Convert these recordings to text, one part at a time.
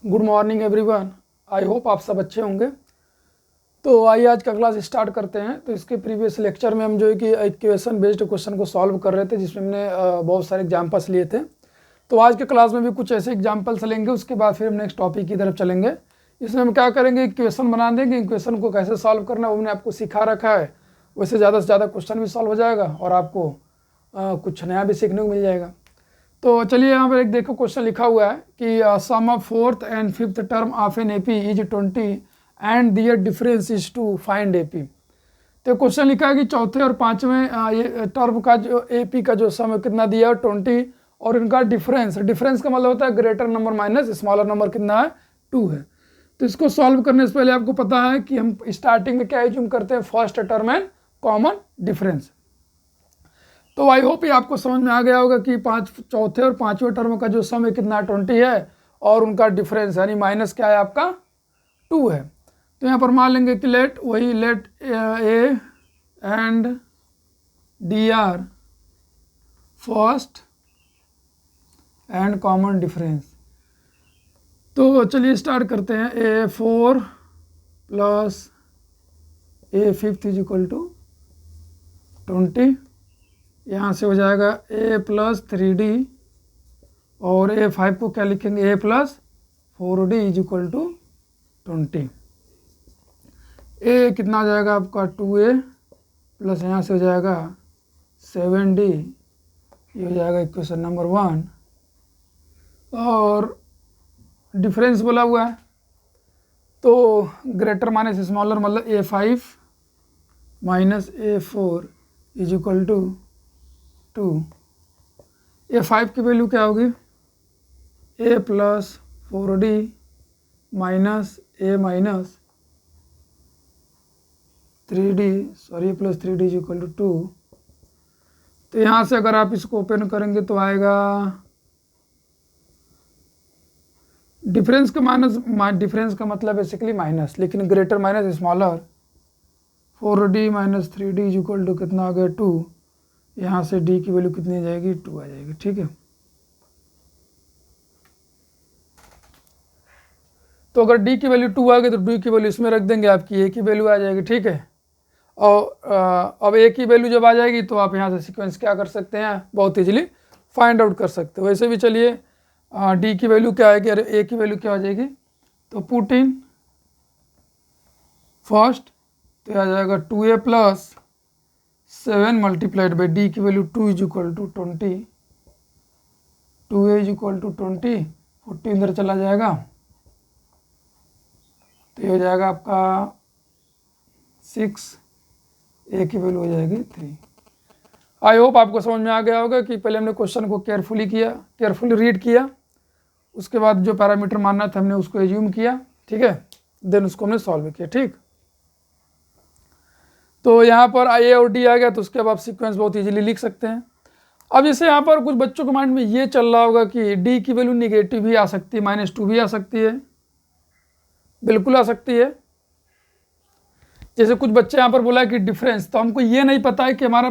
Good morning everyone. I hope आप सब अच्छे होंगे। तो आइए आज का क्लास स्टार्ट करते हैं। तो इसके प्रीवियस लेक्चर में हम जो है कि इक्वेशन बेस्ड क्वेश्चन को सॉल्व कर रहे थे, जिसमें हमने बहुत सारे एग्जाम्पल्स लिए थे। तो आज के क्लास में भी कुछ ऐसे एग्जाम्पल्स लेंगे, उसके बाद फिर हम नेक्स्ट टॉपिक की तरफ चलेंगे। इसमें हम क्या करेंगे, इक्वेशन बना देंगे। इक्वेशन को कैसे सॉल्व करना है वो मैंने आपको सिखा रखा है। वैसे ज़्यादा से ज़्यादा क्वेश्चन भी सॉल्व हो जाएगा और आपको कुछ नया भी सीखने को मिल जाएगा। तो चलिए यहाँ पर एक देखो क्वेश्चन लिखा हुआ है कि sum of fourth and fifth term of an AP is 20 and their difference is two find AP. तो क्वेश्चन लिखा है कि चौथे और पांचवें ये टर्म का जो एपी का जो सम कितना दिया है 20, और इनका डिफरेंस का मतलब होता है greater number minus smaller number कितना है 2 है। तो इसको सॉल्व करने से पहले आपको पता है कि हम स्टार्टिंग में क्या एज्यूम करते हैं, first term and common difference. तो आई होप ये आपको समझ में आ गया होगा कि चौथे और पांचवें टर्म का जो सम है कितना 20 है, और उनका डिफरेंस यानी माइनस क्या है आपका 2 है। तो यहाँ पर मान लेंगे कि let A and D are first and common difference. तो चलिए स्टार्ट करते हैं। A4 plus A5 is equal to 20। यहाँ से हो जाएगा A प्लस 3D, और A5 को क्या लिखेंगे, A plus 4D is equal to 20। A कितना आ जाएगा आपका 2A प्लस यहाँ से हो जाएगा 7D, ये हो जाएगा इक्वेशन नंबर 1। और डिफरेंस बोला हुआ है तो ग्रेटर माइनस स्मॉलर मतलब A5 minus A4 is equal to 2। A5 की वैल्यू क्या होगी, A plus 4D minus A minus 3D plus 3D is equal to 2। तो यहाँ से अगर आप इसको ओपन करेंगे तो आएगा डिफरेंस का मतलब बेसिकली माइनस, लेकिन greater minus smaller 4D minus 3D is equal to कितना आ गया 2। यहाँ से D की वैल्यू कितनी आ जाएगी, 2 आ जाएगी। ठीक है, तो अगर D की वैल्यू 2 आ गई तो D की वैल्यू इसमें रख देंगे, आपकी A की वैल्यू आ जाएगी। ठीक है, और अब A की वैल्यू जब आ जाएगी तो आप यहाँ से सीक्वेंस क्या कर सकते हैं, बहुत इजीली फाइंड आउट कर सकते हो। वैसे भी चलिए D की वैल्यू क्या आएगी और A की वैल्यू क्या आ जाएगी, तो पुट इन फर्स्ट तो आ जाएगा 2A plus 7 multiplied by D की value 2 is equal to 20। 2A is equal to 20, 40 अंदर चला जाएगा तो ये हो जाएगा आपका 6, A की वैल्यू हो जाएगी 3। आई होप आपको समझ में आ गया होगा कि पहले हमने क्वेश्चन को केयरफुली रीड किया, उसके बाद जो पैरामीटर मानना था हमने उसको एज्यूम किया। ठीक है, देन उसको हमने सॉल्व किया। ठीक, तो यहाँ पर A और D आ गया तो उसके अब आप सीक्वेंस बहुत इजीली लिख सकते हैं। अब जैसे यहाँ पर कुछ बच्चों के माइंड में ये चल रहा होगा कि D की वैल्यू निगेटिव भी आ सकती है, -2 भी आ सकती है, बिल्कुल आ सकती है। जैसे कुछ बच्चे यहाँ पर बोला है कि डिफरेंस, तो हमको ये नहीं पता है कि हमारा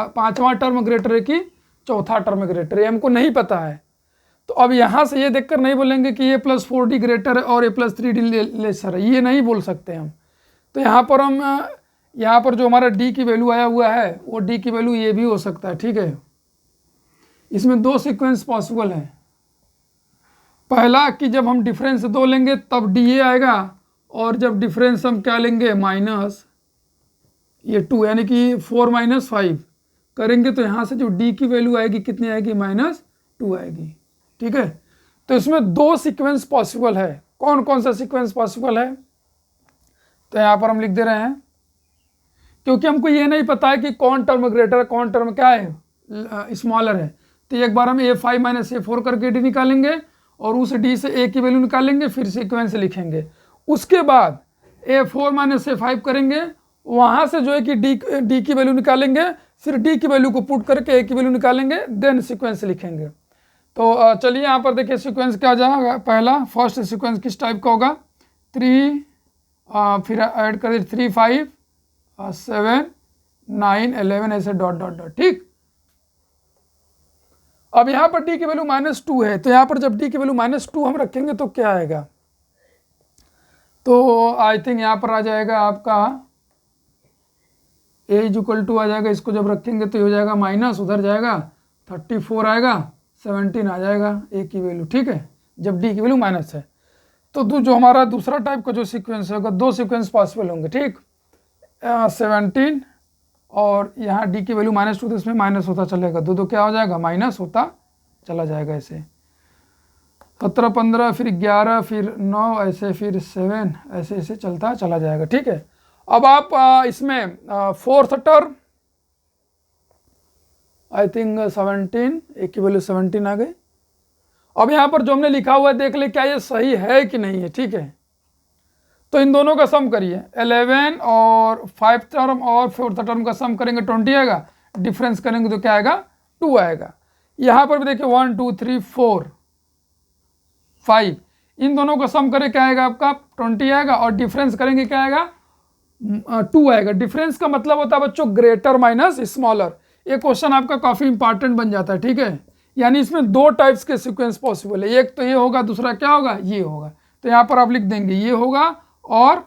पांचवा टर्म ग्रेटर है कि चौथा टर्म ग्रेटर है, हमको नहीं पता है। तो अब यहाँ से ये देखकर नहीं बोलेंगे कि A प्लस 4D ग्रेटर है और A प्लस 3D लेसर है, ये नहीं बोल सकते हम। तो यहाँ पर जो हमारा D की वैल्यू आया हुआ है वो D की वैल्यू ये भी हो सकता है। ठीक है, इसमें 2 सीक्वेंस पॉसिबल है। पहला कि जब हम डिफरेंस 2 लेंगे तब DA आएगा, और जब डिफरेंस हम क्या लेंगे माइनस ये 2 यानी कि 4 माइनस 5 करेंगे तो यहाँ से जो D की वैल्यू आएगी कितनी आएगी, -2 आएगी। ठीक है, तो इसमें 2 सीक्वेंस पॉसिबल है। कौन कौन सा सीक्वेंस पॉसिबल है, तो यहाँ पर हम लिख दे रहे हैं, क्योंकि हमको ये नहीं पता है कि कौन टर्म ग्रेटर है कौन टर्म क्या है स्मॉलर है। तो एक बार हम A5 माइनस A4 करके D निकालेंगे और उस D से A की वैल्यू निकालेंगे, फिर सीक्वेंस लिखेंगे। उसके बाद A4 माइनस A5 करेंगे, वहाँ से जो है कि D की वैल्यू निकालेंगे, फिर D की वैल्यू को पुट करके A की वैल्यू निकालेंगे, देन सीक्वेंस लिखेंगे। तो चलिए यहाँ पर देखिए सीक्वेंस क्या जाएगा। पहला फर्स्ट सीक्वेंस किस टाइप का होगा, 3 फिर ऐड कर 3 5 7 9 11 ऐसे डॉट डॉट डॉट। ठीक, अब यहाँ पर d की वैल्यू -2 है, तो यहाँ पर जब d की वैल्यू -2 हम रखेंगे तो क्या आएगा, तो आई थिंक यहाँ पर आ जाएगा आपका a इक्वल टू आ जाएगा, इसको जब रखेंगे तो ये हो जाएगा माइनस, उधर जाएगा 34 आएगा, 17 आ जाएगा a की वैल्यू, ठीक है, जब d की वैल्यू माइनस है। तो जो हमारा दूसरा टाइप का जो सीक्वेंस होगा, दो सीक्वेंस पॉसिबल होंगे, ठीक, 17 और यहाँ d की वैल्यू -2, तो इसमें माइनस होता चलेगा, दो क्या हो जाएगा, माइनस होता चला जाएगा, ऐसे 17 15 फिर 11 फिर 9 ऐसे फिर 7 ऐसे ऐसे चलता चला जाएगा, ठीक है। अब आप इसमें fourth term I think 17, a की वैल्यू 17 आ गई। अब यहाँ पर जो हमने लिखा हुआ है देख ले क्या ये सही है कि नहीं है, ठीक है। तो इन दोनों का सम करिए, 11 और 5 टर्म और 4th टर्म का सम करेंगे 20 आएगा, डिफरेंस करेंगे तो क्या आएगा, 2 आएगा। यहाँ पर भी देखिए 1 2 3 4 5, इन दोनों का सम करें क्या आएगा आपका 20 आएगा, और डिफरेंस करेंगे क्या आएगा 2 आएगा। डिफरेंस का मतलब होता है बच्चों ग्रेटर माइनस स्मॉलर। ये क्वेश्चन आपका काफ़ी इंपॉर्टेंट बन जाता है, ठीक है। यानी इसमें दो टाइप्स के सीक्वेंस पॉसिबल है, एक तो ये होगा, दूसरा क्या होगा, ये होगा। तो यहाँ पर आप लिख देंगे ये होगा और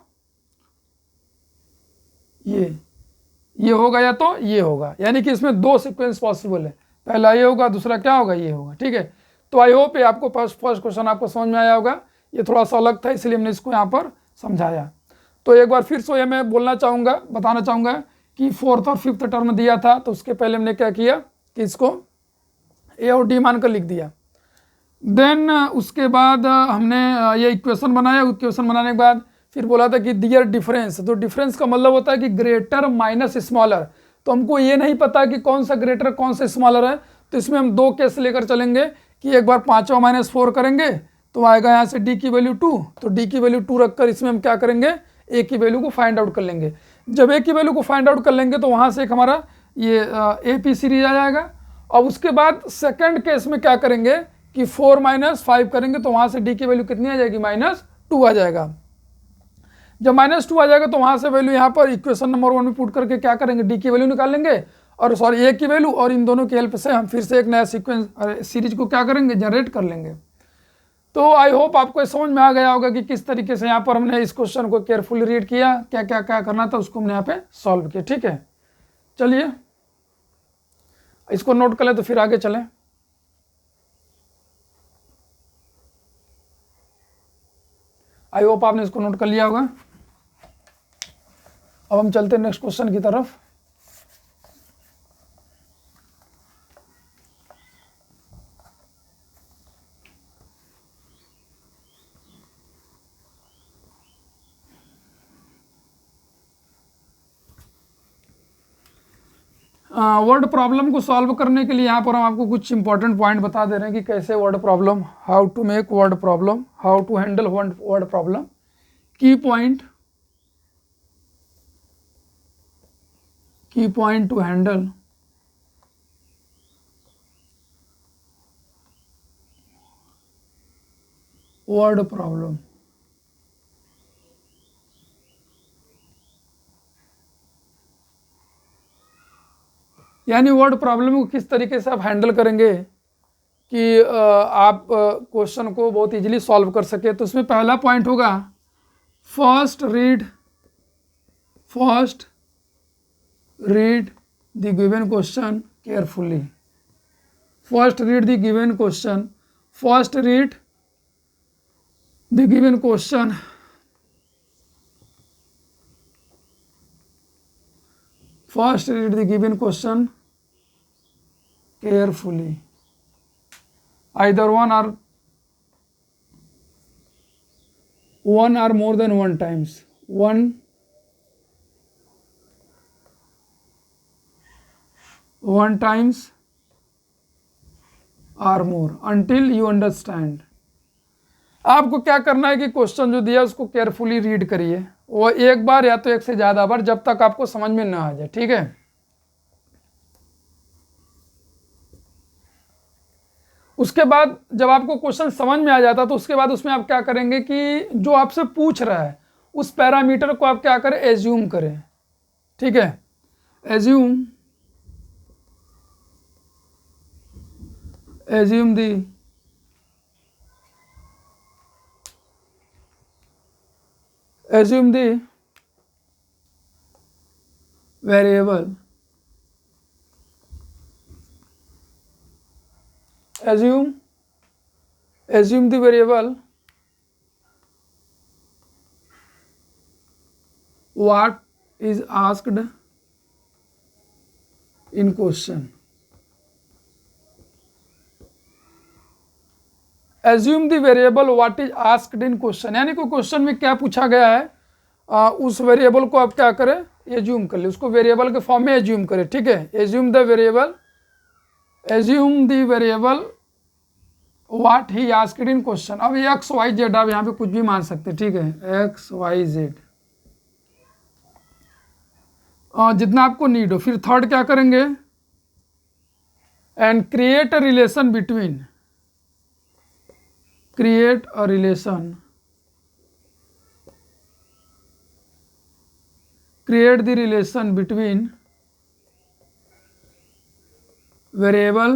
ये होगा या तो ये होगा, यानी कि इसमें दो सीक्वेंस पॉसिबल है, पहला ये होगा, दूसरा क्या होगा, ये होगा, ठीक है। तो आई होप ये आपको फर्स्ट क्वेश्चन आपको समझ में आया होगा। ये थोड़ा सा अलग था इसलिए हमने इसको यहाँ पर समझाया। तो एक बार फिर से मैं बताना चाहूँगा कि 4th और 5th टर्म दिया था, तो उसके पहले हमने क्या किया कि इसको ए और डी मान कर लिख दिया। देन उसके बाद हमने ये इक्वेशन बनाया, इक्वेशन बनाने के बाद फिर बोला था कि दियर डिफरेंस, तो डिफरेंस का मतलब होता है कि ग्रेटर माइनस स्मॉलर। तो हमको ये नहीं पता कि कौन सा ग्रेटर कौन सा स्मॉलर है, तो इसमें हम दो केस लेकर चलेंगे कि एक बार 5वां -4 करेंगे तो आएगा यहाँ से d की वैल्यू 2, तो d की वैल्यू 2 रखकर इसमें हम क्या करेंगे, a की वैल्यू को फाइंड आउट कर लेंगे। जब a की वैल्यू को फाइंड आउट कर लेंगे तो वहाँ से एक हमारा ये AP सीरीज आ जाएगा। अब उसके बाद सेकंड केस में क्या करेंगे कि 4 - 5 करेंगे तो वहाँ से d की वैल्यू कितनी आ जाएगी, -2 आ जाएगा। जब -2 आ जाएगा तो वहाँ से वैल्यू यहाँ पर इक्वेशन नंबर 1 में पुट करके क्या करेंगे, d की वैल्यू निकाल लेंगे, और सॉरी a की वैल्यू, और इन दोनों की हेल्प से हम फिर से एक नया सीरीज को क्या करेंगे, जनरेट कर लेंगे। तो आई होप आपको समझ में आ गया होगा कि किस तरीके से यहाँ पर हमने इस क्वेश्चन को केयरफुली रीड किया, क्या क्या क्या करना था उसको हमने यहाँ पे सॉल्व किया, ठीक है। चलिए इसको नोट कर लें तो फिर आगे चलें। आई होप आपने इसको नोट कर लिया होगा। अब हम चलते हैं नेक्स्ट क्वेश्चन की तरफ। वर्ड प्रॉब्लम को सॉल्व करने के लिए यहाँ पर हम आपको कुछ इंपॉर्टेंट पॉइंट बता दे रहे हैं कि कैसे word problem, how to make word problem, how to handle word problem. Key point to handle word problem. यानी वर्ड प्रॉब्लम को किस तरीके से आप हैंडल करेंगे कि आप क्वेश्चन को बहुत इजीली सॉल्व कर सके। तो उसमें पहला पॉइंट होगा first read the given question carefully. First read the given question, first read the given question first read the given question carefully, either one or more than one times, one times or more until you understand। आपको क्या करना है कि question जो दिया उसको carefully read करिए, वो एक बार या तो एक से ज़्यादा बार, जब तक आपको समझ में ना आ जाए, ठीक है। उसके बाद जब आपको क्वेश्चन समझ में आ जाता तो उसके बाद उसमें आप क्या करेंगे कि जो आपसे पूछ रहा है उस पैरामीटर को आप क्या करें, एज्यूम करें, ठीक है। Assume the assume the variable assume the variable what is asked in question. assume the variable what is asked in question, यानी कोई क्वेश्चन में क्या पूछा गया है उस वेरिएबल को आप क्या करें, एज्यूम कर ले, उसको वेरिएबल के फॉर्म में एज्यूम करें, ठीक है। Assume the variable what he asked in question. अब एक्स वाई जेड आप यहाँ पे कुछ भी मान सकते हैं, ठीक है, एक्स वाई जेड जितना आपको नीड हो। फिर थर्ड क्या करेंगे, and create a relation between, create a relation, create the relation between variable,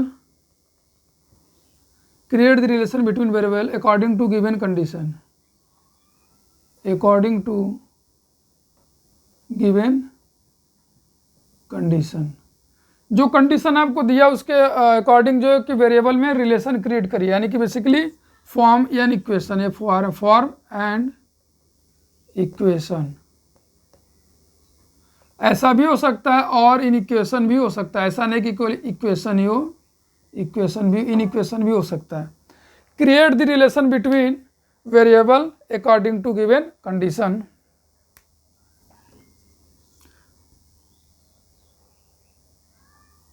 create the relation between variable according to given condition, according to given condition। जो condition आपको दिया उसके अकॉर्डिंग जो है कि वेरिएबल में रिलेशन क्रिएट करिए, यानी कि बेसिकली फॉर्म एन इक्वेशन है, फॉर्म एंड इक्वेशन। ऐसा भी हो सकता है और इन इक्वेशन भी हो सकता है, ऐसा नहीं कि कोई इक्वेशन ही हो, इक्वेशन भी इन इक्वेशन भी हो सकता है। Create the relation between variable according to given condition.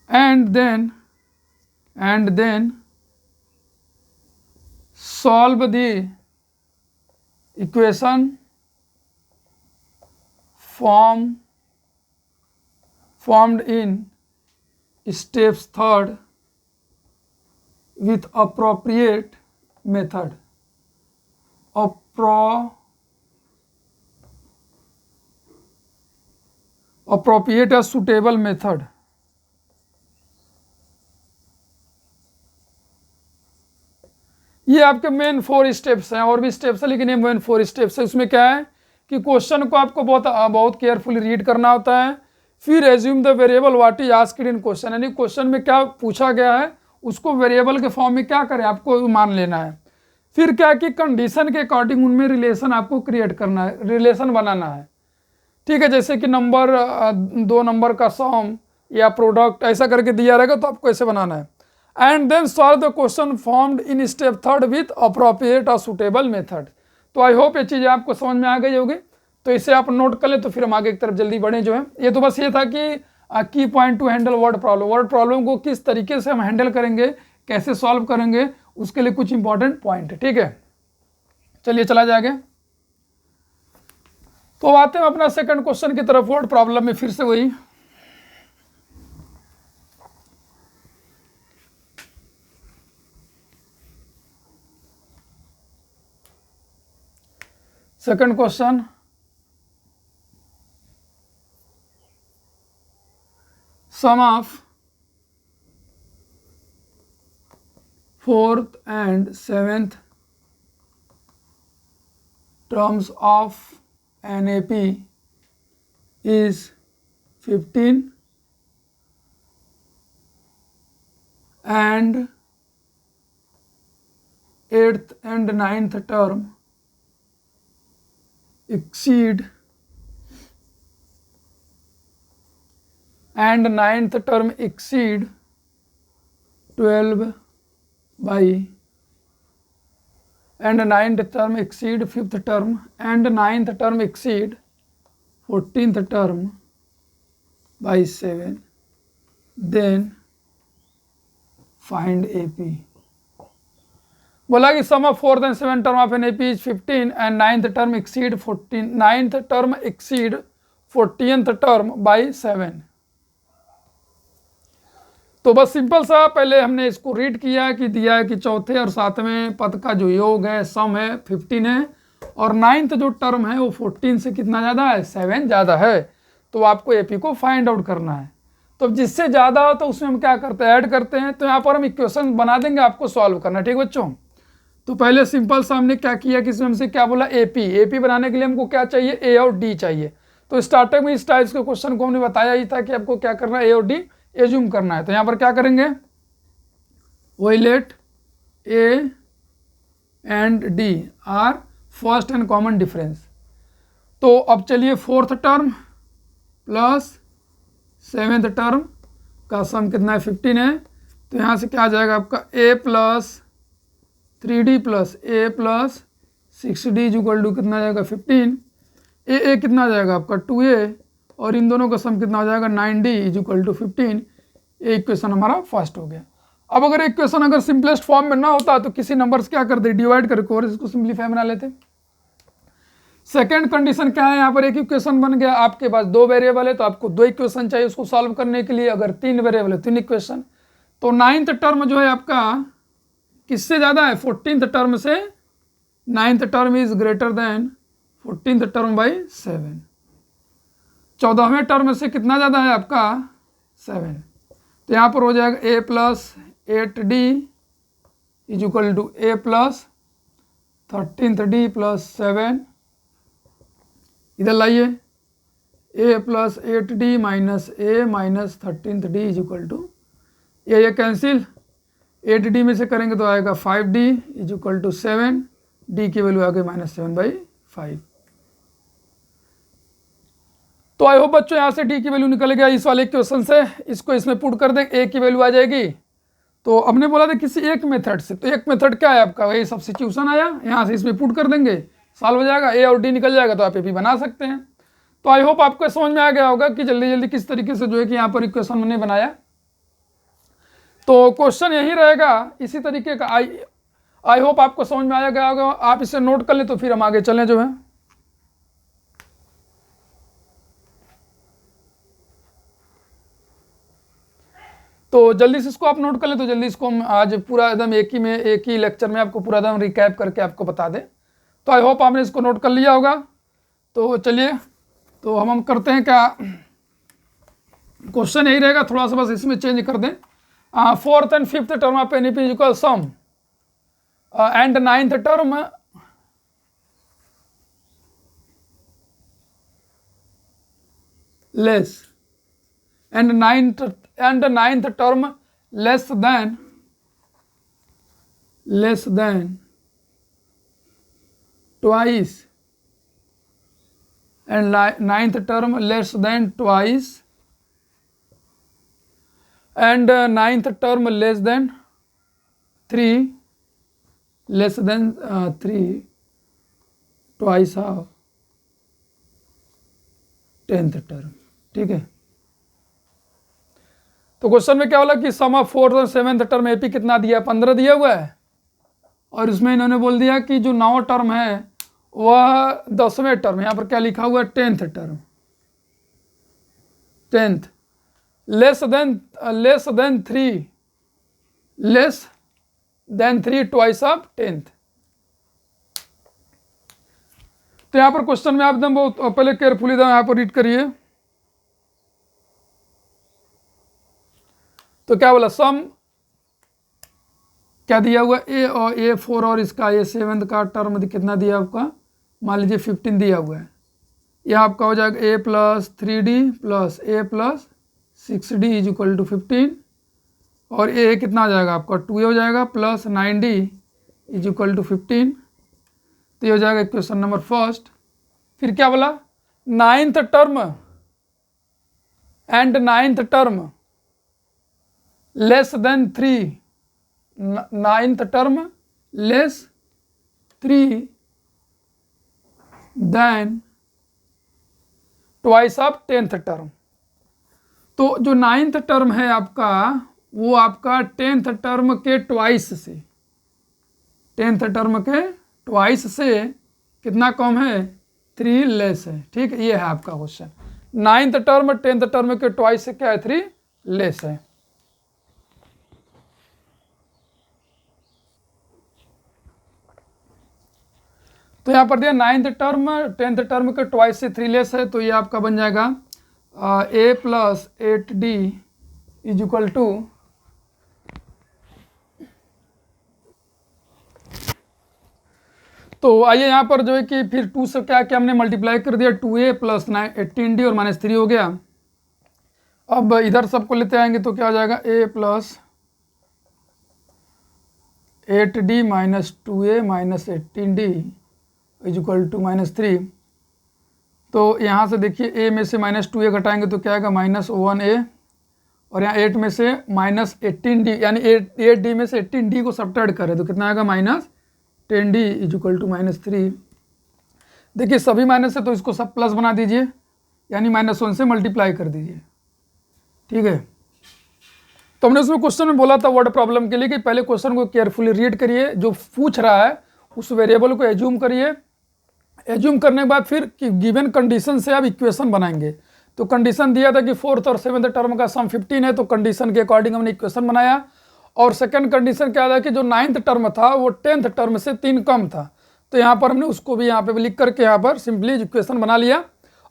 and then solve the equation formed in steps third with appropriate method, appropriate or suitable method। ये आपके मेन 4 स्टेप्स हैं, और भी स्टेप्स है लेकिन ये मेन 4 स्टेप्स है। उसमें क्या है कि क्वेश्चन को आपको बहुत केयरफुली रीड करना होता है। फिर assume the variable what is asked in question, यानी क्वेश्चन में क्या पूछा गया है उसको वेरिएबल के फॉर्म में क्या करें आपको मान लेना है। फिर क्या कि कंडीशन के अकॉर्डिंग उनमें रिलेशन आपको क्रिएट करना है, रिलेशन बनाना है, ठीक है। जैसे कि नंबर 2 नंबर का सम या प्रोडक्ट ऐसा करके दिया रहेगा तो आपको ऐसे बनाना है। And then solve the question formed in step third with appropriate और सुटेबल मेथड। तो आई होप ये चीज़ें आपको समझ में आ गई होगी, तो इसे आप नोट कर लें तो फिर हम आगे की तरफ जल्दी बढ़ें। जो है ये तो बस ये था कि की point to handle word problem को किस तरीके से हम हैंडल करेंगे, कैसे सॉल्व करेंगे, उसके लिए कुछ इंपॉर्टेंट पॉइंट है, ठीक है। चलिए चला जाएगा। तो आते हैं अपना सेकंड क्वेश्चन की तरफ। वर्ड प्रॉब्लम में फिर से वही second question, sum of 4th and 7th terms of an AP is 15 and 8th and 9th term exceed 12 by and 9th term exceed 5th term and 9th term exceed 14th term by 7, then find AP। बोला कि sum of 4th and 7th term of an AP is 15 and 9th term exceed 14, 9th term exceed 14th term by 7। तो बस simple सा पहले हमने इसको read किया कि दिया है कि चौथे और 7वें पद का जो योग है सम है 15 है, और 9th जो टर्म है वो 14 से कितना ज़्यादा है, 7 ज़्यादा है। तो आपको एपी को फाइंड आउट करना है। तो जिससे ज़्यादा हो तो उसमें हम क्या करते हैं, ऐड करते हैं। तो यहाँ पर हम इक्वेशन बना देंगे, आपको सॉल्व करना है, ठीक बच्चों। तो पहले सिंपल सा हमने क्या किया कि इसमें हमसे क्या बोला एपी बनाने के लिए हमको क्या चाहिए, ए और डी चाहिए। तो स्टार्टिंग में इस टाइप्स के क्वेश्चन को हमने बताया ही था कि आपको क्या करना है, ए और डी एज्यूम करना है। तो यहाँ पर क्या करेंगे, वही let A and D are first and common difference. तो अब चलिए fourth term plus seventh term का सम कितना है, 15 है। तो यहाँ से क्या आ जाएगा आपका a plus 3d plus a plus 6d equal to कितना आ जाएगा 15। ए कितना आ जाएगा आपका 2a और इन दोनों का सम कितना हो जाएगा 9d इक्वल टू 15। ये इक्वेशन हमारा फर्स्ट हो गया। अब अगर इक्वेशन अगर सिंपलेस्ट फॉर्म में ना होता तो किसी नंबर से क्या करते, डिवाइड करके और इसको सिंप्लीफाई बना लेते। सेकेंड कंडीशन क्या है, यहाँ पर एक इक्वेशन बन गया, आपके पास 2 वेरिएबल है तो आपको 2 इक्वेशन चाहिए उसको सॉल्व करने के लिए। अगर 3 वेरिएबल है 3 इक्वेशन। तो 9th टर्म जो है आपका किससे ज़्यादा है, 14th टर्म से। 9th term is greater than 14th term by 7। 14वें टर्म से कितना ज़्यादा है आपका 7। तो यहाँ पर हो जाएगा a plus 8d is equal to a plus 13th d plus 7। इधर लाइए a plus 8d minus a minus 13th d is equal to ये कैंसिल, 8d में से करेंगे तो आएगा 5d is equal to 7, d की वैल्यू आ गई -7/5। तो आई होप बच्चों यहाँ से d की वैल्यू निकल गया इस वाले क्वेश्चन से। इसको इसमें पुट कर दें, a की वैल्यू आ जाएगी। तो हमने बोला था किसी एक मेथड से, तो एक मेथड क्या है आपका, वही सब्स्टिट्यूशन आया, यहाँ से इसमें पुट कर देंगे, सॉल्व हो जाएगा, a और d निकल जाएगा तो आप ए भी बना सकते हैं। तो आई होप आपको समझ में आ गया होगा कि जल्दी जल्दी किस तरीके से जो है कि यहाँ पर इक्वेशन मैंने बनाया। तो क्वेश्चन यही रहेगा इसी तरीके का। आई होप आपको समझ में आया गया होगा। आप इसे नोट कर लें तो फिर हम आगे चलें जो है। तो जल्दी से इसको आप नोट कर लें, तो जल्दी इसको हम आज पूरा एकदम एक ही लेक्चर में आपको पूरा एकदम रिकैप करके आपको बता दें। तो आई होप आपने इसको नोट कर लिया होगा। तो चलिए, तो हम करते हैं क्या, क्वेश्चन यही रहेगा, थोड़ा सा बस इसमें चेंज कर दें। 4th and 5th term of NP is equal sum and 9th term less and 9th term less than twice and 9th term less than twice and 9th term less than 3 twice of 10th term। ठीक है। तो question में क्या बोला कि sum of 4th और 7th term AP कितना दिया, 15 दिया हुआ है। और इसमें इन्होंने बोल दिया कि जो 9 टर्म है वह 10वें टर्म, यहाँ पर क्या लिखा हुआ है 10th term, 10th less than 3 twice of 10th। तो यहाँ पर क्वेश्चन में आप एकदम बहुत पहले केयरफुली यहाँ पर रीड करिए। तो क्या बोला, सम क्या दिया हुआ ए और A4 और इसका A7 का टर्म कितना दिया आपका, मान लीजिए 15 दिया हुआ है। यह आपका हो जाएगा a plus 3d plus a plus 6d is equal to 15 और a कितना आ जाएगा आपका 2a हो जाएगा plus 9d is equal to 15। तो ये हो जाएगा इक्वेशन नंबर फर्स्ट। फिर क्या बोला, 9th term and 9th term less than 3, 9th term less 3 then twice of 10th term. तो जो 9th टर्म है आपका वो आपका 10th टर्म के ट्वाइस से, 10th टर्म के ट्वाइस से कितना कम है, 3 लेस है। ठीक है, ये है आपका question. 9th term 10th term के ट्वाइस से क्या है, 3 लेस है। तो यहाँ पर दिया 9th टर्म 10th टर्म के ट्वाइस से 3 लेस है। तो ये आपका बन जाएगा a plus 8d is equal to तो आइए यहाँ पर जो है कि फिर 2 से क्या क्या हमने मल्टीप्लाई कर दिया, 2a प्लस 18d और -3 हो गया। अब इधर सबको लेते आएंगे तो क्या हो जाएगा, a plus 8d minus 2a minus 18d is equal to -3। तो यहाँ से देखिए a में से -2a घटाएंगे तो क्या आएगा, -1a, और यहाँ 8 में से -18d यानी 8d में से 18d को सब्ट्रैक्ट करें तो कितना आएगा, -10d इज इक्वल टू -3। देखिए सभी माइनस है तो इसको सब प्लस बना दीजिए, यानी -1 से मल्टीप्लाई कर दीजिए, ठीक है। तो हमने उसमें क्वेश्चन में बोला था वर्ड प्रॉब्लम के लिए कि पहले क्वेश्चन को केयरफुली रीड करिए, जो पूछ रहा है उस वेरिएबल को एज्यूम करिए, एज्यूम करने के बाद फिर गिवन कंडीशन से आप इक्वेशन बनाएंगे। तो कंडीशन दिया था कि 4th और 7th टर्म का सम 15 है, तो कंडीशन के अकॉर्डिंग हमने इक्वेशन बनाया। और सेकंड कंडीशन क्या था कि जो 9th टर्म था वो 10th टर्म से 3 कम था, तो यहाँ पर हमने उसको भी यहाँ पे लिख करके यहाँ पर सिंपली इक्वेशन बना लिया।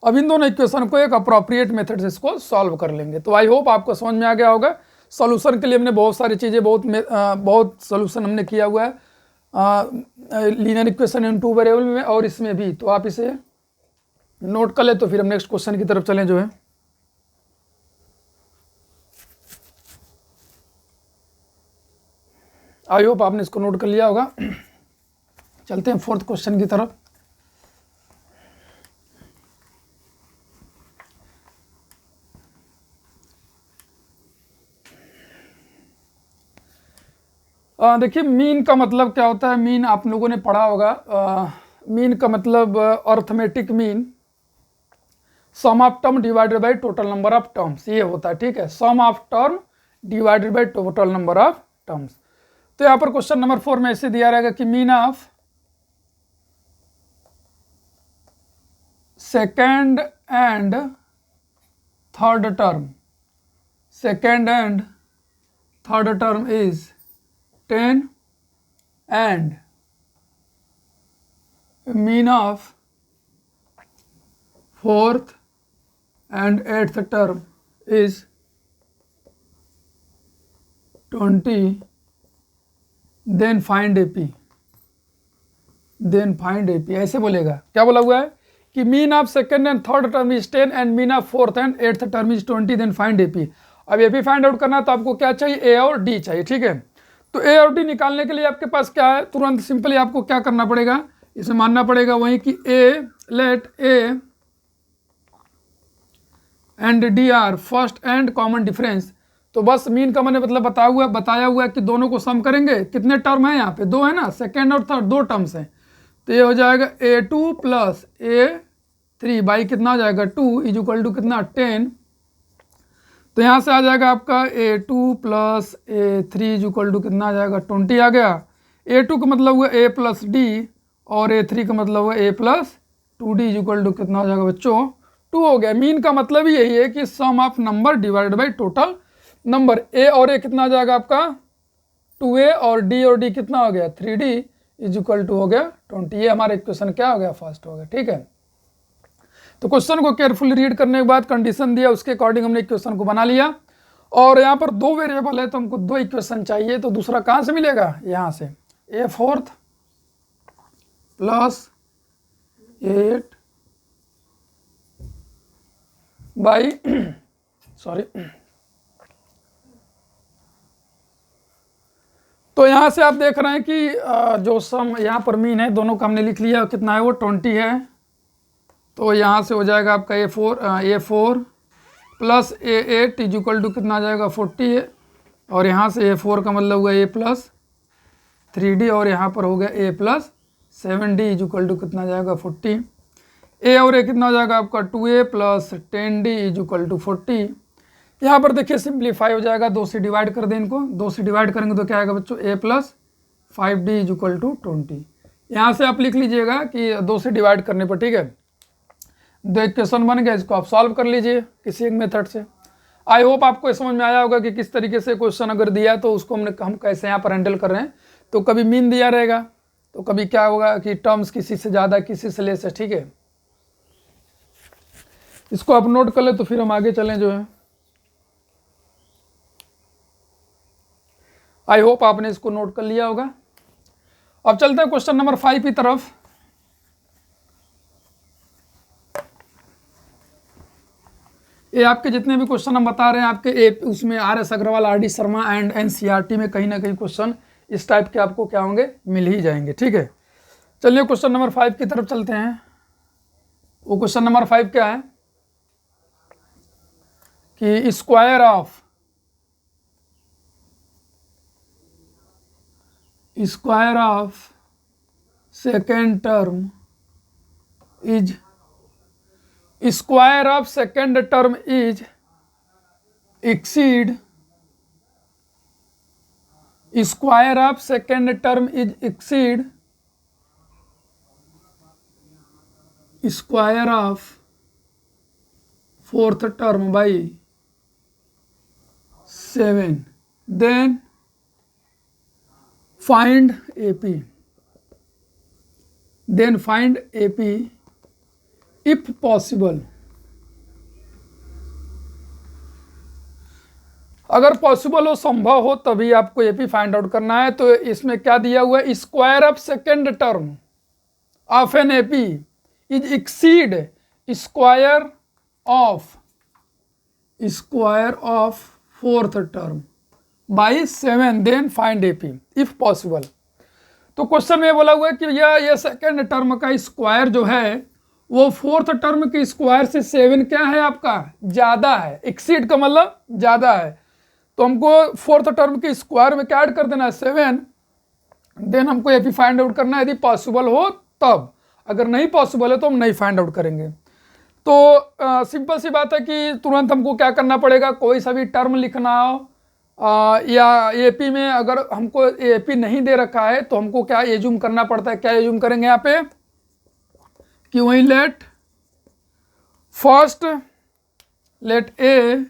अब इन दोनों इक्वेशन को एक अप्रोप्रिएट मेथड से इसको सॉल्व कर लेंगे। तो आई होप आपको समझ में आ गया होगा। सॉल्यूशन के लिए हमने बहुत सारी चीज़ें बहुत सॉल्यूशन हमने किया हुआ है लीनियर इक्वेशन इन 2 वेरिएबल में और इसमें भी, तो आप इसे नोट कर ले। तो फिर हम नेक्स्ट क्वेश्चन की तरफ चलें जो है, आई होप आपने इसको नोट कर लिया होगा। चलते हैं 4th क्वेश्चन की तरफ। देखिए मीन का मतलब क्या होता है, मीन आप लोगों ने पढ़ा होगा। मीन का मतलब arithmetic mean, sum of term divided by total number of terms, ये होता है, ठीक है। Sum of term divided by total number of terms. तो यहाँ पर क्वेश्चन नंबर 4 में ऐसे दिया रहेगा कि mean of second and third term, second and third term is 10 and mean of 4th and 8th term is 20, then find AP, then find AP, ऐसे बोलेगा। क्या बोला हुआ है कि mean of second and third term is 10 and mean of 4th and 8th term is 20, then find AP। अब AP find out करना है तो आपको क्या चाहिए, A और D चाहिए, ठीक है। तो A और D निकालने के लिए आपके पास क्या है, तुरंत सिंपली आपको क्या करना पड़ेगा, इसे मानना पड़ेगा वही कि let A and D are first and common difference. तो बस मीन का मैंने मतलब बताया हुआ है कि दोनों को सम करेंगे। कितने टर्म है यहाँ पे, 2 है ना, सेकेंड और थर्ड 2 टर्म्स हैं। तो ये हो जाएगा A2 प्लस A3 बाई कितना हो जाएगा 2 इज इक्वल टू कितना 10। तो यहाँ से आ जाएगा आपका A2 plus A3 is equal to कितना आ जाएगा 20 आ गया। A2 का मतलब हुआ A प्लस D और A3 का मतलब हुआ A plus 2D is equal to कितना हो जाएगा बच्चों 2 हो गया। मीन का मतलब ही यही है कि sum of number divided by total number. A और A कितना आ जाएगा आपका 2A और D कितना हो गया 3D इज इक्वल टू हो गया 20। ये हमारा इक्वेशन क्या हो गया, फर्स्ट हो गया, ठीक है। तो क्वेश्चन को केयरफुली रीड करने के बाद कंडीशन दिया उसके अकॉर्डिंग हमने इक्वेशन को बना लिया। और यहाँ पर 2 वेरिएबल है तो हमको 2 इक्वेशन चाहिए, तो दूसरा कहाँ से मिलेगा, यहाँ से A4 प्लस 8 बाई सॉरी। तो यहाँ से आप देख रहे हैं कि जो सम यहाँ पर मीन है दोनों का हमने लिख लिया, कितना है वो 20 है। तो यहाँ से हो जाएगा आपका A4 plus A8 is equal to कितना आ जाएगा 40 है। और यहाँ से A4 का मतलब हुआ A प्लस 3D और यहाँ पर हो गया A plus 7D is equal to कितना आ जाएगा 40। A और A कितना हो जाएगा आपका 2A plus 10D is equal to 40। यहाँ पर देखिए सिंप्लीफाई हो जाएगा, 2 से डिवाइड कर दें इनको, 2 से डिवाइड करेंगे तो क्या आएगा बच्चों A plus 5D is equal to 20। यहाँ से आप लिख लीजिएगा कि 2 से डिवाइड करने पर, ठीक है, 2 इक्वेशन बन गया, इसको आप सॉल्व कर लीजिए किसी एक मेथड से। आई होप आपको समझ में आया होगा कि किस तरीके से क्वेश्चन अगर दिया है तो उसको हम कैसे यहाँ पर हैंडल कर रहे हैं। तो कभी मीन दिया रहेगा तो कभी क्या होगा कि टर्म्स किसी से ज़्यादा किसी से लेस है, ठीक है। इसको आप नोट कर ले तो फिर हम आगे चलें जो है। आई होप आपने इसको नोट कर लिया होगा। अब चलते हैं क्वेश्चन नंबर 5 की तरफ। ये आपके जितने भी क्वेश्चन हम बता रहे हैं आपके उसमें RS Agarwal, RD Sharma and NCERT में कहीं ना कहीं क्वेश्चन इस टाइप के आपको क्या होंगे, मिल ही जाएंगे। ठीक है, चलिए क्वेश्चन नंबर 5 की तरफ चलते हैं। वो क्वेश्चन नंबर 5 क्या है कि square of second term is square of second term is exceed square of second term is exceed square of fourth term by 7, then find AP if possible. अगर possible हो, संभव हो, तभी आपको AP फाइंड आउट करना है। तो इसमें क्या दिया हुआ है, square of second term of an AP is exceed square of fourth term by 7, then find AP if possible. तो क्वेश्चन में बोला हुआ है कि ये सेकेंड टर्म का स्क्वायर जो है वो फोर्थ टर्म के स्क्वायर से 7 क्या है आपका, ज्यादा है। एक्सीड का मतलब ज्यादा है, तो हमको फोर्थ टर्म के स्क्वायर में क्या ऐड कर देना है, 7, देन हमको AP फाइंड आउट करना है यदि पॉसिबल हो तब। अगर नहीं पॉसिबल है तो हम नहीं फाइंड आउट करेंगे। तो सिंपल सी बात है कि तुरंत हमको क्या करना पड़ेगा, कोई सा भी टर्म लिखना हो या AP में अगर हमको AP नहीं दे रखा है तो हमको क्या एज्यूम करना पड़ता है। क्या एज्यूम करेंगे यहाँ पे कि वही let A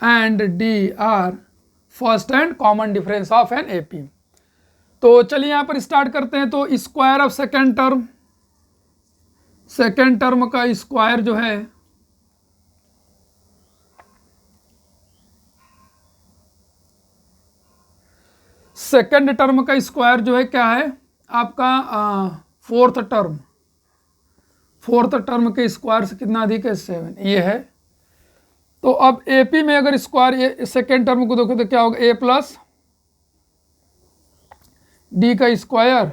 and D are first and common difference of an AP। तो चलिए यहाँ पर स्टार्ट करते हैं। तो स्क्वायर ऑफ सेकेंड टर्म का स्क्वायर जो है सेकेंड टर्म का स्क्वायर जो है क्या है आपका, फोर्थ टर्म के स्क्वायर से कितना अधिक है, 7, ये है। तो अब AP में अगर स्क्वायर सेकेंड टर्म को देखो तो क्या होगा, A प्लस D का स्क्वायर,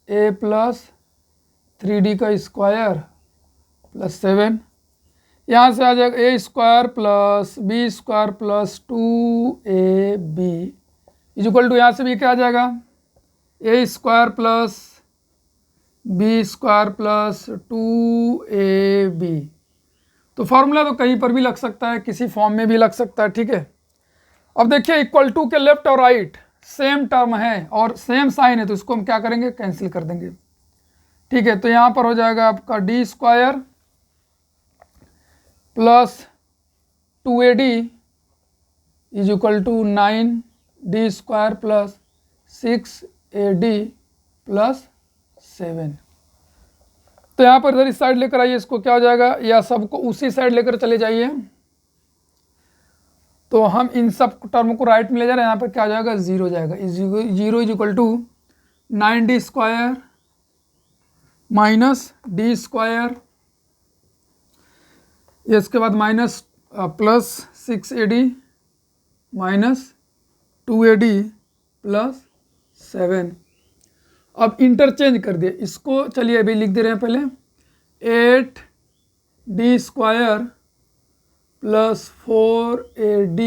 A प्लस 3D का स्क्वायर प्लस 7, यहाँ से आ जाएगा A square plus B square plus 2AB is equal to, यहाँ से भी क्या आ जाएगा, A square plus B square plus 2AB। तो फॉर्मूला तो कहीं पर भी लग सकता है, किसी फॉर्म में भी लग सकता है। ठीक है, अब देखिए इक्वल टू के लेफ्ट और राइट सेम टर्म है और सेम साइन है, तो इसको हम क्या करेंगे, कैंसिल कर देंगे। ठीक है, तो यहाँ पर हो जाएगा आपका D square plus 2AD is equal to 9D square plus 6AD plus 7। तो यहाँ पर इधर इस साइड लेकर आइए, इसको क्या हो जाएगा, या सबको उसी साइड लेकर चले जाइए। तो हम इन सब टर्म को राइट में ले जा रहे हैं, यहाँ पर क्या हो जाएगा, 0 हो जाएगा। 0 is equal to 9D square minus D square, इसके बाद minus plus 6AD minus 2AD plus 7। अब इंटरचेंज कर दिए इसको, चलिए अभी लिख दे रहे हैं पहले, 8D square plus 4AD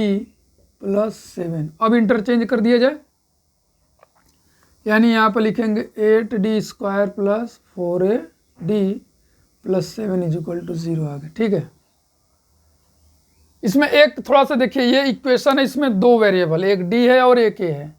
plus 7। अब इंटरचेंज कर दिया जाए, यानी यहाँ पर लिखेंगे 8D square plus 4AD plus 7 is equal to 0 आ गया। ठीक है, इसमें एक थोड़ा सा देखिए, ये इक्वेशन है, इसमें 2 वेरिएबल, एक D है और एक A है।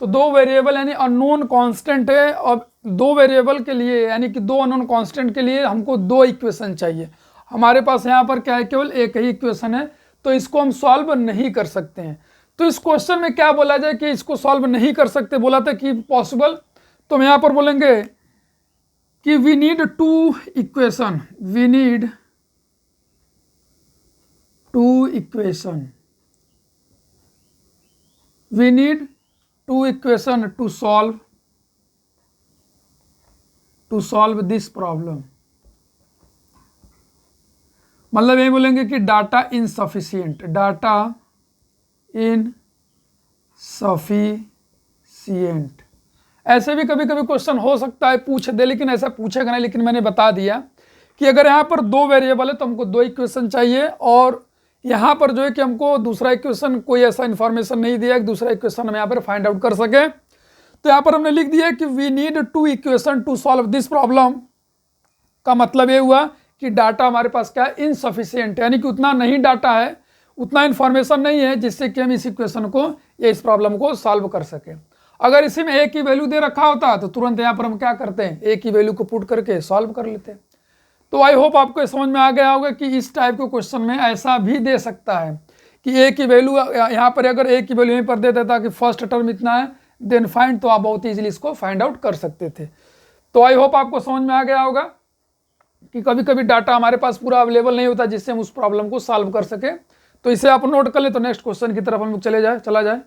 तो 2 वेरिएबल यानी अननोन कांस्टेंट है, और 2 वेरिएबल के लिए यानी कि 2 अननोन कांस्टेंट के लिए हमको 2 इक्वेशन चाहिए। हमारे पास यहाँ पर क्या है, केवल एक ही इक्वेशन है, तो इसको हम सॉल्व नहीं कर सकते हैं। तो इस क्वेश्चन में क्या बोला जाए कि इसको सॉल्व नहीं कर सकते, बोला था कि पॉसिबल, तो हम यहाँ पर बोलेंगे कि we need 2 equation, we need 2 equation, we need 2 equation to solve this problem. मतलब ये बोलेंगे कि डाटा इनसफिशिएंट, डाटा इनसफिशिएंट। ऐसे भी कभी कभी क्वेश्चन हो सकता है पूछ दे, लेकिन ऐसा पूछेगा नहीं। लेकिन मैंने बता दिया कि अगर यहाँ पर 2 वेरिएबल है तो हमको 2 इक्वेशन चाहिए, और यहाँ पर जो है कि हमको दूसरा इक्वेशन कोई ऐसा इन्फॉर्मेशन नहीं दिया कि दूसरा इक्वेशन हम यहाँ पर फाइंड आउट कर सके। तो यहाँ पर हमने लिख दिया कि we need 2 equation to solve this problem. का मतलब ये हुआ कि डाटा हमारे पास क्या है, इनसफिशिएंट, यानी कि उतना नहीं डाटा है, उतना इन्फॉर्मेशन नहीं है जिससे कि हम इस इक्वेशन को या इस प्रॉब्लम को सॉल्व कर सके। अगर इसी में ए की वैल्यू दे रखा होता तो तुरंत यहाँ पर हम क्या करते हैं, ए की वैल्यू को पुट करके सॉल्व कर लेते हैं। तो आई होप आपको समझ में आ गया होगा कि इस टाइप के क्वेश्चन में ऐसा भी दे सकता है कि ए की वैल्यू यहाँ पर अगर ए की वैल्यू यहीं पर दे देता कि फर्स्ट टर्म इतना है देन फाइंड, तो आप बहुत ईजिली इसको फाइंड आउट कर सकते थे। तो आई होप आपको समझ में आ गया होगा कि कभी कभी डाटा हमारे पास पूरा अवेलेबल नहीं होता जिससे हम उस प्रॉब्लम को सॉल्व कर सके। तो इसे आप नोट कर ले, तो नेक्स्ट क्वेश्चन की तरफ हम लोग चला जाए।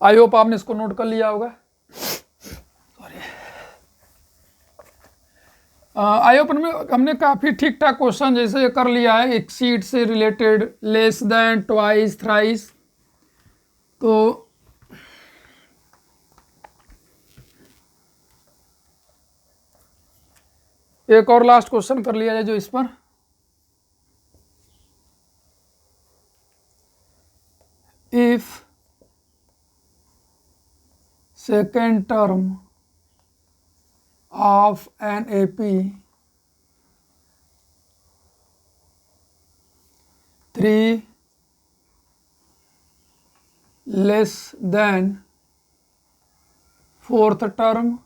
आई होप आपने इसको नोट कर लिया होगा। सॉरी, आई होप हमने काफी ठीक ठाक क्वेश्चन जैसे कर लिया है, एक्सीड से related, less than, twice, thrice. तो एक और लास्ट क्वेश्चन कर लिया जाए जो इस पर, if second term of an AP 3 less than fourth term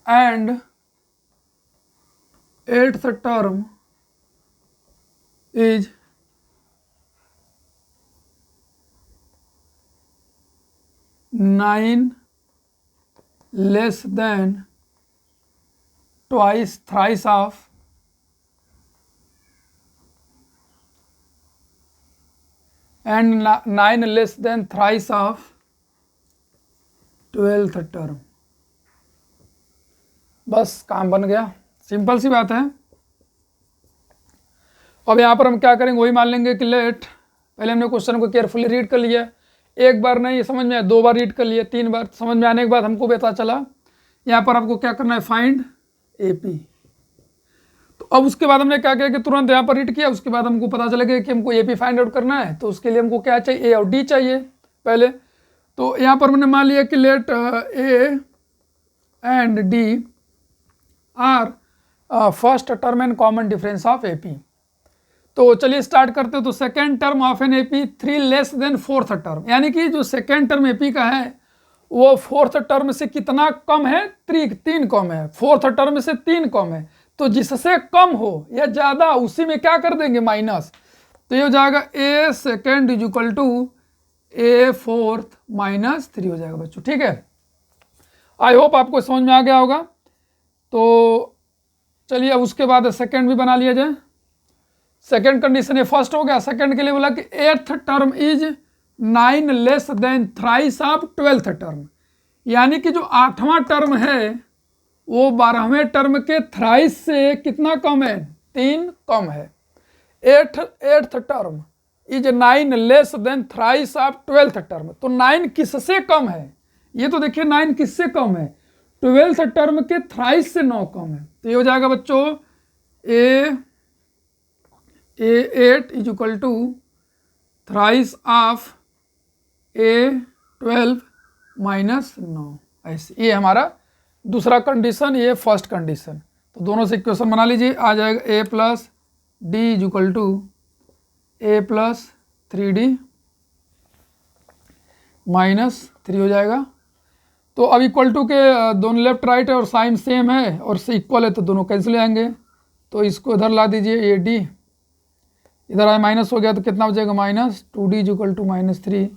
and 8th term is nine less than thrice of and 9 less than thrice of 12th term। बस काम बन गया, सिंपल सी बात है। अब यहाँ पर हम क्या करेंगे, वही मान लेंगे कि लेट, पहले हमने क्वेश्चन को केयरफुली रीड कर लिया, एक बार नहीं समझ में आया, 2 बार रीड कर लिया, 3 बार समझ में आने के बाद हमको पता चला यहाँ पर आपको क्या करना है, फाइंड एपी। तो अब उसके बाद हमने क्या किया कि तुरंत यहाँ पर रीड किया, उसके बाद हमको पता चला कि हमको एपी फाइंड आउट करना है। तो उसके लिए हमको क्या चाहिए, ए और डी चाहिए पहले। तो यहाँ पर हमने मान लिया कि let A and D are first term and common difference of AP. तो चलिए स्टार्ट करते हो। तो second term of an AP 3 less than fourth term, यानी कि जो सेकेंड टर्म एपी का है वो फोर्थ टर्म से कितना कम है, 3 कम है, फोर्थ टर्म से 3 कम है। तो जिससे कम हो या ज़्यादा उसी में क्या कर देंगे, माइनस। तो ये हो जाएगा a second is equal to a fourth minus 3 हो जाएगा बच्चों, ठीक है। आई होप आपको समझ में आ गया होगा। तो चलिए अब उसके बाद सेकंड भी बना लिया जाए। सेकंड कंडीशन ये फर्स्ट हो गया। सेकंड के लिए बोला कि 8th term is 9 less than thrice of 12th term, यानी कि जो 8वां टर्म है वो 12वें टर्म के थ्राइस से कितना कम है, 3 कम है। 8th term is 9 less than thrice of 12th term. तो 9 किससे कम है, ये तो देखिए 9 किससे कम है, 12th टर्म के थ्राइस से 9 कम है। तो ये हो जाएगा बच्चों A 8 is equal to thrice of A 12 minus 9, ऐसे। ये हमारा दूसरा कंडीशन, ये फर्स्ट कंडीशन। तो दोनों से इक्वेशन बना लीजिए, आ जाएगा a plus d is equal to a plus 3d minus 3 हो जाएगा। तो अब इक्वल टू के दोनों लेफ्ट राइट है और साइन सेम है और से इक्वल है तो दोनों कैंसिल हो जाएंगे। तो इसको इधर ला दीजिए, ए डी इधर आए माइनस हो गया तो कितना हो जाएगा, minus 2d is equal to minus 3,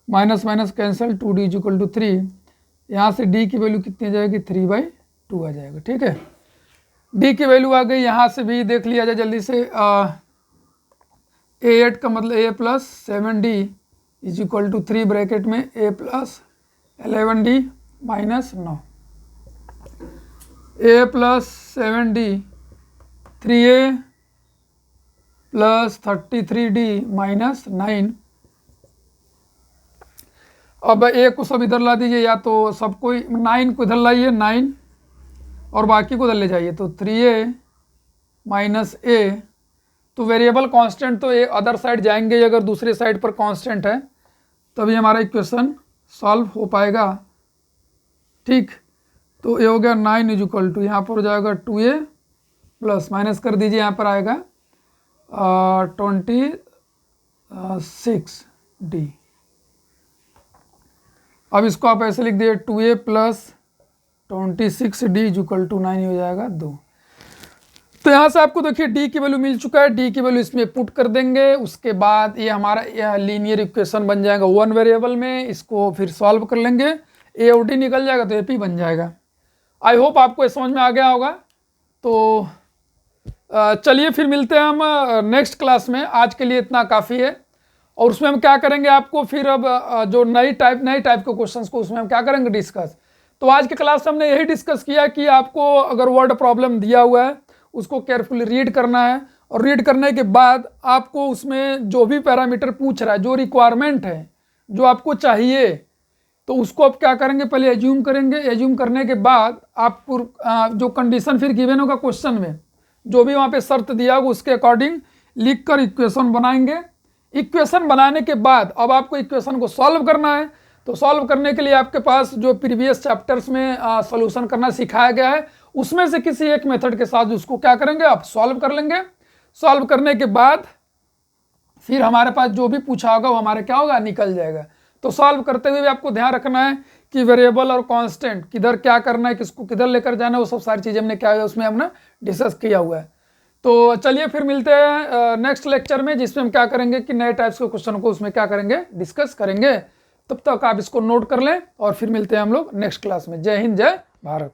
minus minus cancel, 2d is equal to 3। यहाँ से d की वैल्यू कितनी आ जाएगी, 3/2 आ जाएगा, ठीक है। डी की वैल्यू आ गई। यहाँ से भी देख लिया जाए जल्दी से, A8 का मतलब A plus 7D is equal to 3 bracket में A plus 11D minus 9। A plus 7D 3A plus 33D minus 9। अब A को सब इधर ला दीजिए, या तो सबको 9 को इधर लाइए 9 और बाकी को इधर ले जाइए, तो 3A माइनस A। तो वेरिएबल कांस्टेंट तो ये अदर साइड जाएंगे, अगर दूसरे साइड पर कांस्टेंट है तभी हमारा इक्वेशन सॉल्व हो पाएगा। ठीक, तो ये हो गया 9 इज इक्वल टू, यहाँ पर हो जाएगा 2A प्लस माइनस कर दीजिए, यहाँ पर आएगा 26D। अब इसको आप ऐसे लिख दिए 2A plus 26D is equal to 9 हो जाएगा 2। तो यहाँ से आपको देखिए डी की वैल्यू मिल चुका है, डी की वैल्यू इसमें पुट कर देंगे। उसके बाद ये हमारा लीनियर इक्वेशन बन जाएगा वन वेरिएबल में, इसको फिर सॉल्व कर लेंगे, ए और डी निकल जाएगा तो एपी बन जाएगा। आई होप आपको ये समझ में आ गया होगा। तो चलिए फिर मिलते हैं हम नेक्स्ट क्लास में। आज के लिए इतना काफ़ी है। और उसमें हम क्या करेंगे, आपको फिर अब जो नई टाइप के क्वेश्चंस को उसमें हम क्या करेंगे डिस्कस। तो आज के क्लास में हमने यही डिस्कस किया कि आपको अगर वर्ड प्रॉब्लम दिया हुआ है उसको केयरफुली रीड करना है, और रीड करने के बाद आपको उसमें जो भी पैरामीटर पूछ रहा है, जो रिक्वायरमेंट है, जो आपको चाहिए, तो उसको आप क्या करेंगे, पहले एज्यूम करेंगे। एज्यूम करने के बाद आपको जो कंडीशन फिर गिवन होगा क्वेश्चन में, जो भी वहाँ पे शर्त दिया होगा उसके अकॉर्डिंग लिख कर इक्वेशन बनाएंगे। इक्वेशन बनाने के बाद अब आपको इक्वेशन को सॉल्व करना है। तो सॉल्व करने के लिए आपके पास जो प्रीवियस चैप्टर्स में सॉल्यूशन करना सिखाया गया है, उसमें से किसी एक मेथड के साथ उसको क्या करेंगे, आप सॉल्व कर लेंगे। सॉल्व करने के बाद फिर हमारे पास जो भी पूछा होगा वो हमारे क्या होगा, निकल जाएगा। तो सॉल्व करते हुए भी आपको ध्यान रखना है कि वेरिएबल और कांस्टेंट किधर क्या करना है, किसको किधर लेकर जाना है, वो सब सारी चीज़ें हमने क्या है उसमें हमने डिस्कस किया हुआ है। तो चलिए फिर मिलते हैं नेक्स्ट लेक्चर में, जिसमें हम क्या करेंगे कि नए टाइप्स के क्वेश्चन को उसमें क्या करेंगे, डिस्कस करेंगे। तब तक आप इसको नोट कर लें और फिर मिलते हैं हम लोग नेक्स्ट क्लास में। जय हिंद, जय भारत।